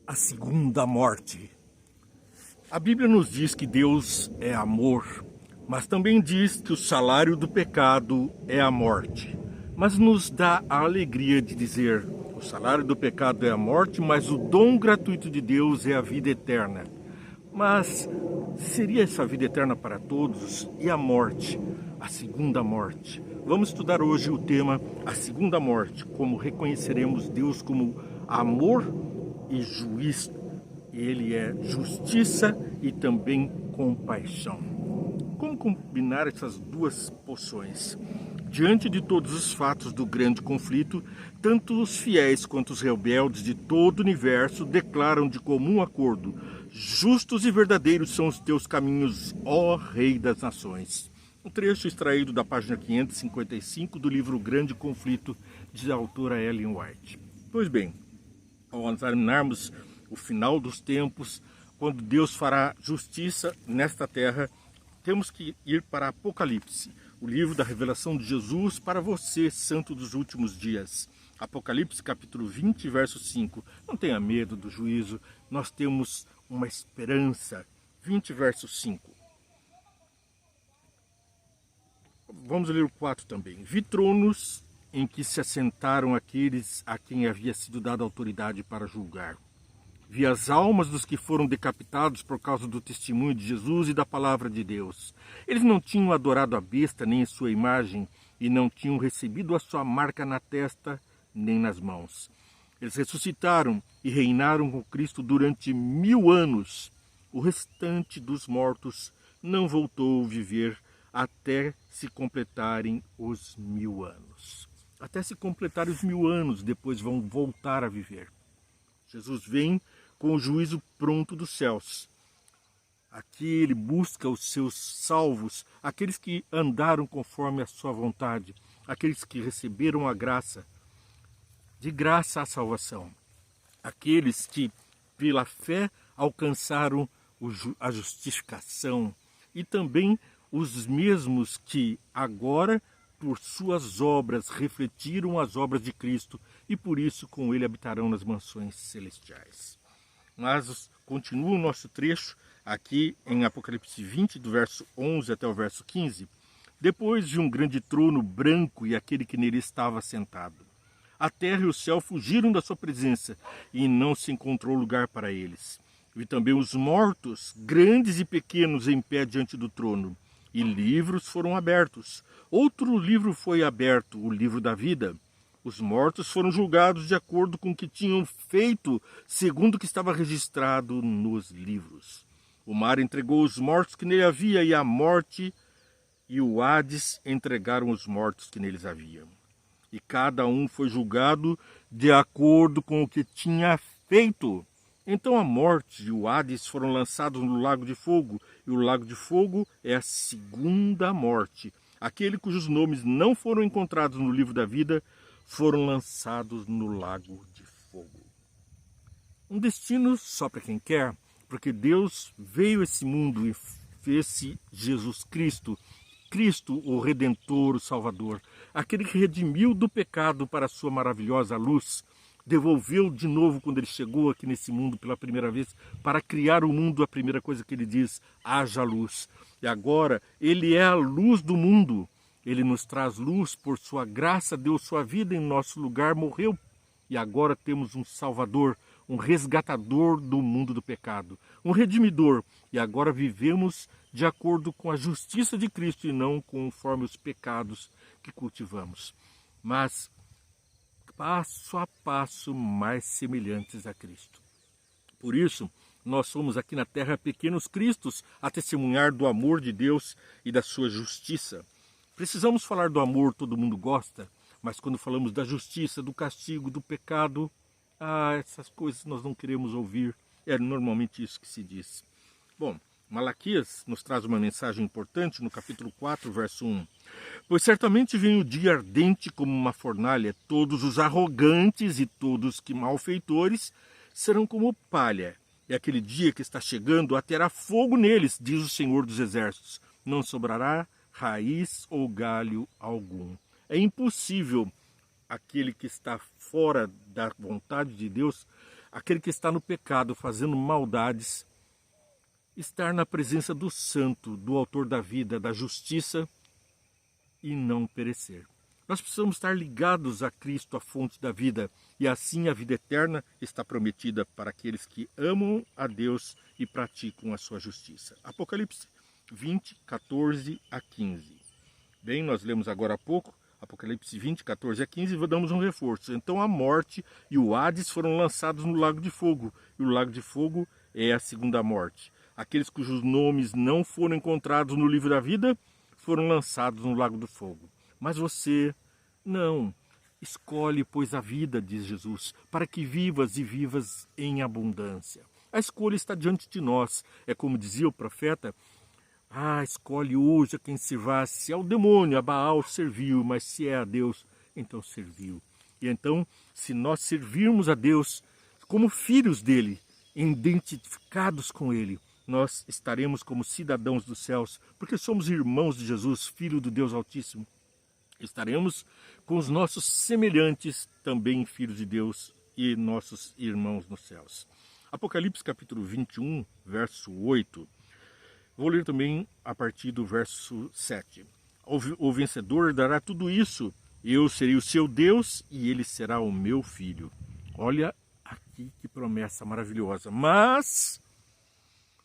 A segunda morte. A Bíblia nos diz que Deus é amor, mas também diz que o salário do pecado é a morte. Mas nos dá a alegria de dizer: o salário do pecado é a morte, mas o dom gratuito de Deus é a vida eterna. Mas seria essa vida eterna para todos? E a morte? A segunda morte. Vamos estudar hoje o tema A Segunda Morte, como reconheceremos Deus como amor e juiz. Ele é justiça e também compaixão. Como combinar essas duas poções? Diante de todos os fatos do grande conflito, tanto os fiéis quanto os rebeldes de todo o universo declaram de comum acordo: justos e verdadeiros são os teus caminhos, ó Rei das Nações. Um trecho extraído da página 555 do livro Grande Conflito, de autora Ellen White. Pois bem, ao examinarmos o final dos tempos, quando Deus fará justiça nesta terra, temos que ir para Apocalipse, o livro da revelação de Jesus para você, santo dos últimos dias. Apocalipse capítulo 20, verso 5. Não tenha medo do juízo, nós temos uma esperança. 20, verso 5. Vamos ler o 4 também. Vi tronos em que se assentaram aqueles a quem havia sido dada autoridade para julgar. Vi as almas dos que foram decapitados por causa do testemunho de Jesus e da palavra de Deus. Eles não tinham adorado a besta nem a sua imagem e não tinham recebido a sua marca na testa nem nas mãos. Eles ressuscitaram e reinaram com Cristo durante 1000 anos. O restante dos mortos não voltou a viver até se completarem os 1000 anos. Até se completarem os 1000 anos, depois vão voltar a viver. Jesus vem com o juízo pronto dos céus. Aqui ele busca os seus salvos, aqueles que andaram conforme a sua vontade, aqueles que receberam a graça, de graça a salvação, aqueles que pela fé alcançaram a justificação e também os mesmos que agora, por suas obras, refletiram as obras de Cristo e por isso com ele habitarão nas mansões celestiais. Mas continua o nosso trecho aqui em Apocalipse 20, do verso 11 até o verso 15. Depois de um grande trono branco e aquele que nele estava sentado. A terra e o céu fugiram da sua presença e não se encontrou lugar para eles. Vi também os mortos, grandes e pequenos, em pé diante do trono. E livros foram abertos. Outro livro foi aberto, o livro da vida. Os mortos foram julgados de acordo com o que tinham feito, segundo o que estava registrado nos livros. O mar entregou os mortos que nele havia, e a morte e o Hades entregaram os mortos que neles haviam. E cada um foi julgado de acordo com o que tinha feito. Então a morte e o Hades foram lançados no lago de fogo, e o lago de fogo é a segunda morte. Aquele cujos nomes não foram encontrados no livro da vida foram lançados no lago de fogo. Um destino só para quem quer, porque Deus veio a esse mundo e fez-se Jesus Cristo, Cristo, o Redentor, o Salvador, aquele que redimiu do pecado para a sua maravilhosa luz, devolveu de novo quando ele chegou aqui nesse mundo pela primeira vez, para criar o mundo. A primeira coisa que ele diz: haja luz. E agora ele é a luz do mundo. Ele nos traz luz por sua graça, deu sua vida em nosso lugar, morreu. E agora temos um Salvador, um resgatador do mundo do pecado, um redimidor. E agora vivemos de acordo com a justiça de Cristo e não conforme os pecados que cultivamos. Mas passo a passo mais semelhantes a Cristo. Por isso, nós somos aqui na terra pequenos cristos a testemunhar do amor de Deus e da sua justiça. Precisamos falar do amor, todo mundo gosta, mas quando falamos da justiça, do castigo, do pecado, essas coisas nós não queremos ouvir. É normalmente isso que se diz. Bom, Malaquias nos traz uma mensagem importante no capítulo 4, verso 1. Pois certamente vem o dia ardente como uma fornalha, todos os arrogantes e todos que malfeitores serão como palha. E aquele dia que está chegando aterá fogo neles, diz o Senhor dos Exércitos. Não sobrará raiz ou galho algum. É impossível aquele que está fora da vontade de Deus aquele que está no pecado, fazendo maldades, estar na presença do Santo, do Autor da vida, da justiça, e não perecer. Nós precisamos estar ligados a Cristo, a fonte da vida, e assim a vida eterna está prometida para aqueles que amam a Deus e praticam a sua justiça. Apocalipse 20, 14 a 15. Bem, nós lemos agora há pouco, Apocalipse 20, 14 a 15, e damos um reforço. Então a morte e o Hades foram lançados no lago de fogo, e o lago de fogo é a segunda morte. Aqueles cujos nomes não foram encontrados no livro da vida foram lançados no lago do fogo. Mas você, não. Escolhe, pois, a vida, diz Jesus, para que vivas e vivas em abundância. A escolha está diante de nós. É como dizia o profeta, escolhe hoje a quem servas. Se é o demônio, a Baal serviu, mas se é a Deus, então serviu. E então, se nós servirmos a Deus como filhos dele, identificados com ele, nós estaremos como cidadãos dos céus, porque somos irmãos de Jesus, Filho do Deus Altíssimo. Estaremos com os nossos semelhantes, também filhos de Deus e nossos irmãos nos céus. Apocalipse capítulo 21, verso 8. Vou ler também a partir do verso 7. O vencedor dará tudo isso, eu serei o seu Deus e ele será o meu filho. Olha aqui que promessa maravilhosa. Mas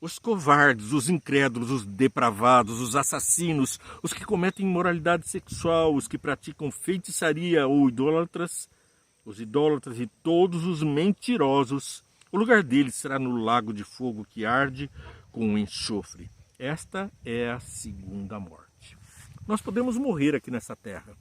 os covardes, os incrédulos, os depravados, os assassinos, os que cometem imoralidade sexual, os que praticam feitiçaria ou os idólatras e todos os mentirosos, o lugar deles será no lago de fogo que arde com enxofre. Esta é a segunda morte. Nós podemos morrer aqui nessa terra,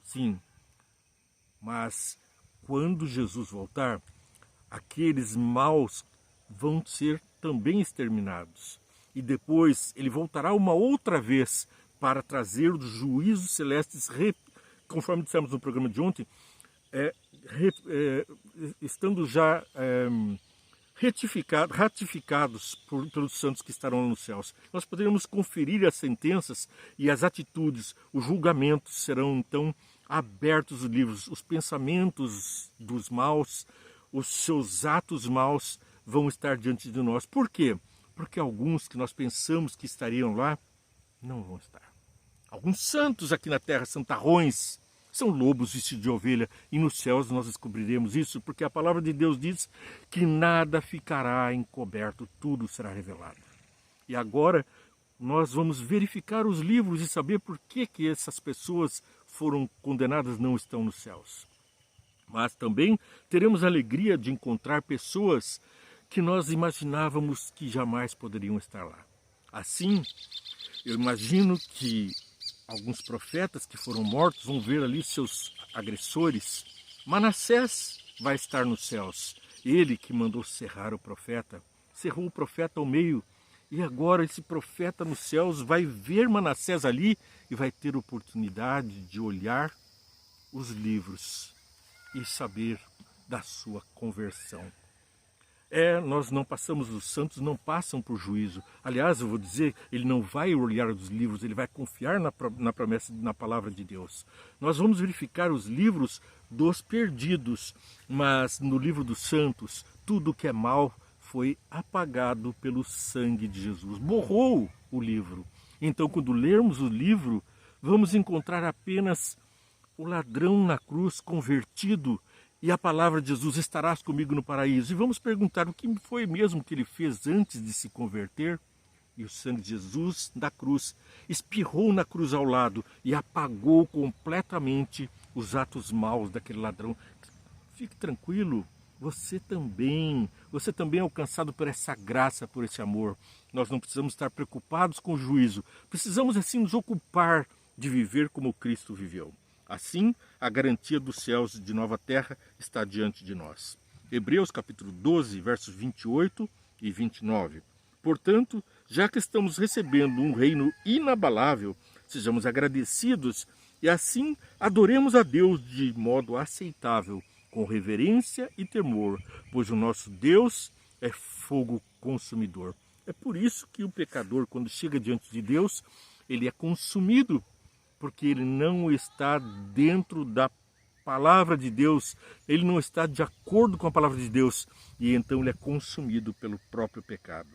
sim, mas quando Jesus voltar, aqueles maus vão ser também exterminados. E depois ele voltará uma outra vez para trazer os juízos celestes, conforme dissemos no programa de ontem, estando já ratificados pelos santos que estarão nos céus. Nós poderemos conferir as sentenças e as atitudes, os julgamentos serão então abertos os livros, os pensamentos dos maus, os seus atos maus vão estar diante de nós. Por quê? Porque alguns que nós pensamos que estariam lá, não vão estar. Alguns santos aqui na terra, santarrões, são lobos vestidos de ovelha, e nos céus nós descobriremos isso, porque a palavra de Deus diz que nada ficará encoberto, tudo será revelado. E agora nós vamos verificar os livros e saber por que essas pessoas foram condenadas, não estão nos céus. Mas também teremos a alegria de encontrar pessoas que nós imaginávamos que jamais poderiam estar lá. Assim, eu imagino que alguns profetas que foram mortos vão ver ali seus agressores. Manassés vai estar nos céus. Ele que mandou cerrou o profeta ao meio. E agora esse profeta nos céus vai ver Manassés ali e vai ter oportunidade de olhar os livros e saber da sua conversão. Nós não passamos, os santos não passam por juízo. Aliás, eu vou dizer, ele não vai olhar os livros, ele vai confiar na promessa, na palavra de Deus. Nós vamos verificar os livros dos perdidos, mas no livro dos santos, tudo que é mal foi apagado pelo sangue de Jesus. Borrou o livro. Então, quando lermos o livro, vamos encontrar apenas o ladrão na cruz convertido, e a palavra de Jesus, estarás comigo no paraíso. E vamos perguntar o que foi mesmo que ele fez antes de se converter. E o sangue de Jesus da cruz espirrou na cruz ao lado e apagou completamente os atos maus daquele ladrão. Fique tranquilo, você também é alcançado por essa graça, por esse amor. Nós não precisamos estar preocupados com o juízo. Precisamos assim nos ocupar de viver como Cristo viveu. Assim, a garantia dos céus de nova terra está diante de nós. Hebreus capítulo 12, versos 28 e 29. Portanto, já que estamos recebendo um reino inabalável, sejamos agradecidos e assim adoremos a Deus de modo aceitável, com reverência e temor, pois o nosso Deus é fogo consumidor. É por isso que o pecador, quando chega diante de Deus, ele é consumido, porque ele não está dentro da palavra de Deus, ele não está de acordo com a palavra de Deus, e então ele é consumido pelo próprio pecado.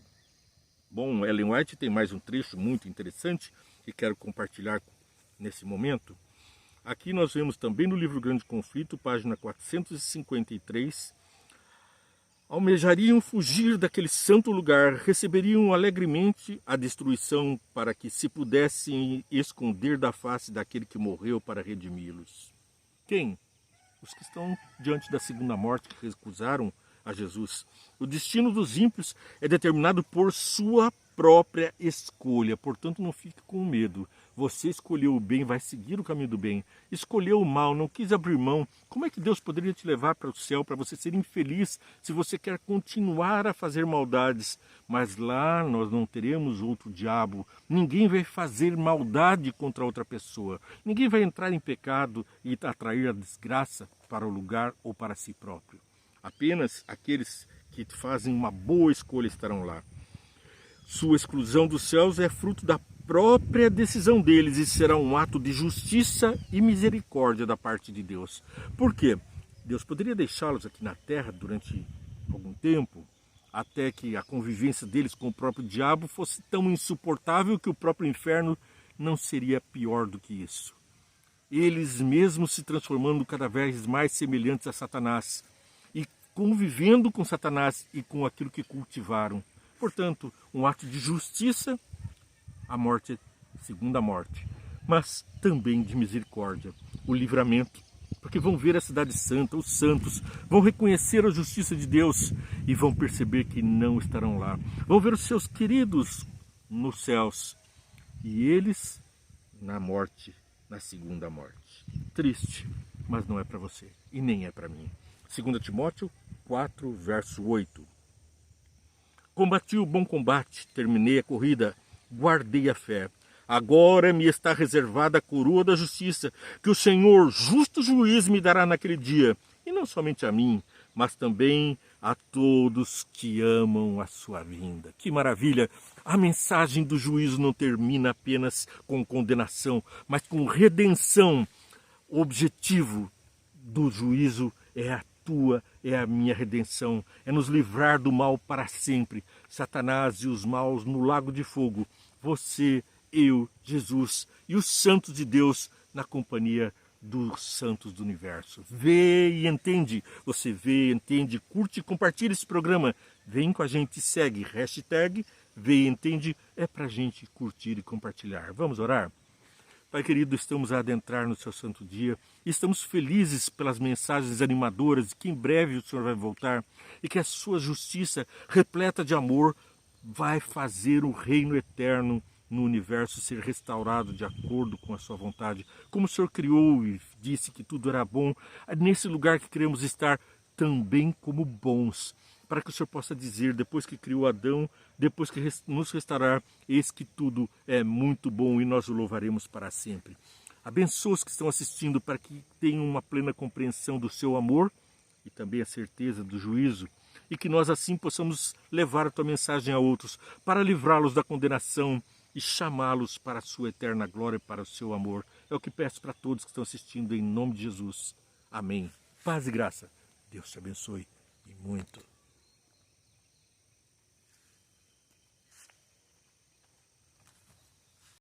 Bom, Ellen White tem mais um trecho muito interessante que quero compartilhar nesse momento. Aqui nós vemos também no livro Grande Conflito, página 453, almejariam fugir daquele santo lugar, receberiam alegremente a destruição para que se pudessem esconder da face daquele que morreu para redimi-los. Quem? Os que estão diante da segunda morte, que recusaram a Jesus. O destino dos ímpios é determinado por sua própria escolha, portanto não fique com medo. Você escolheu o bem, vai seguir o caminho do bem. Escolheu o mal, não quis abrir mão. Como é que Deus poderia te levar para o céu para você ser infeliz se você quer continuar a fazer maldades? Mas lá nós não teremos outro diabo. Ninguém vai fazer maldade contra outra pessoa. Ninguém vai entrar em pecado e atrair a desgraça para o lugar ou para si próprio. Apenas aqueles que fazem uma boa escolha estarão lá. Sua exclusão dos céus é fruto da própria decisão deles e será um ato de justiça e misericórdia da parte de Deus. Por quê? Deus poderia deixá-los aqui na terra durante algum tempo, até que a convivência deles com o próprio diabo fosse tão insuportável que o próprio inferno não seria pior do que isso. Eles mesmos se transformando cada vez mais semelhantes a Satanás e convivendo com Satanás e com aquilo que cultivaram. Portanto, um ato de justiça, a morte, segunda morte, mas também de misericórdia, o livramento, porque vão ver a cidade santa, os santos, vão reconhecer a justiça de Deus e vão perceber que não estarão lá. Vão ver os seus queridos nos céus e eles na morte, na segunda morte. Triste, mas não é para você e nem é para mim. 2 Timóteo 4, verso 8. Combati o bom combate, terminei a corrida, guardei a fé. Agora me está reservada a coroa da justiça, que o Senhor, justo juiz, me dará naquele dia. E não somente a mim, mas também a todos que amam a sua vinda. Que maravilha! A mensagem do juízo não termina apenas com condenação, mas com redenção. O objetivo do juízo é a minha redenção, é nos livrar do mal para sempre. Satanás e os maus no lago de fogo, você, eu, Jesus e os santos de Deus na companhia dos santos do universo. Vê e entende, você vê, entende, curte e compartilha esse programa. Vem com a gente, segue, hashtag Vê e Entende, é pra gente curtir e compartilhar. Vamos orar? Pai querido, estamos a adentrar no seu santo dia e estamos felizes pelas mensagens animadoras e que em breve o Senhor vai voltar e que a sua justiça, repleta de amor, vai fazer o reino eterno no universo ser restaurado de acordo com a sua vontade. Como o Senhor criou e disse que tudo era bom, é nesse lugar que queremos estar também como bons, para que o Senhor possa dizer, depois que criou Adão, depois que nos restaurar, eis que tudo é muito bom e nós o louvaremos para sempre. Abençoa os que estão assistindo para que tenham uma plena compreensão do seu amor e também a certeza do juízo, e que nós assim possamos levar a tua mensagem a outros, para livrá-los da condenação e chamá-los para a sua eterna glória e para o seu amor. É o que peço para todos que estão assistindo, em nome de Jesus. Amém. Paz e graça. Deus te abençoe e muito.